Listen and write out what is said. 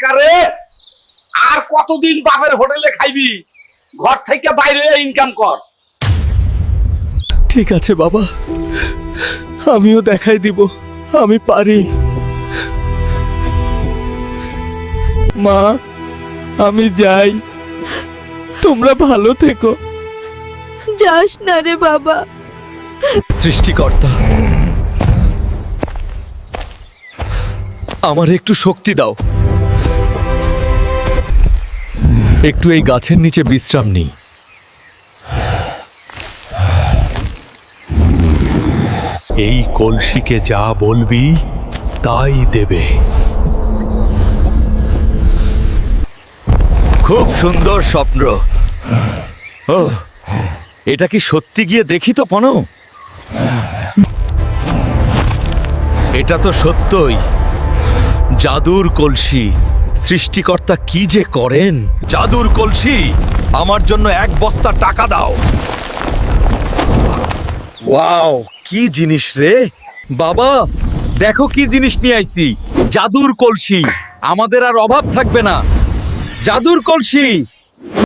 হালকারে। আর কতদিন বাপের হোটেলে খাইবি? ঘর থেকে বাইরে ইনকাম কর। ঠিক আছে বাবা, আমিও দেখাই দিব আমি পারি। মা, আমি যাই, তোমরা ভালো থেকো। যাস না রে বাবা। সৃষ্টিকর্তা, আমার একটু শক্তি দাও, একটু এই গাছের নিচে বিশ্রাম নিই। এই কলসিকে যা বলবি তাই দেবে। খুব সুন্দর স্বপ্ন। ও, এটা কি সত্যি? গিয়ে দেখি তো পনো। এটা তো সত্যই জাদুর কলসি। সৃষ্টিকর্তা কি যে করেন। জাদুর কলসি, আমার জন্য 1 বস্তা টাকা দাও। ওয়াও, কি জিনিস রে বাবা! দেখো কি জিনিস নিয়ে আইছি, জাদুর কলসি। আমাদের আর অভাব থাকবে না। জাদুর কলসি।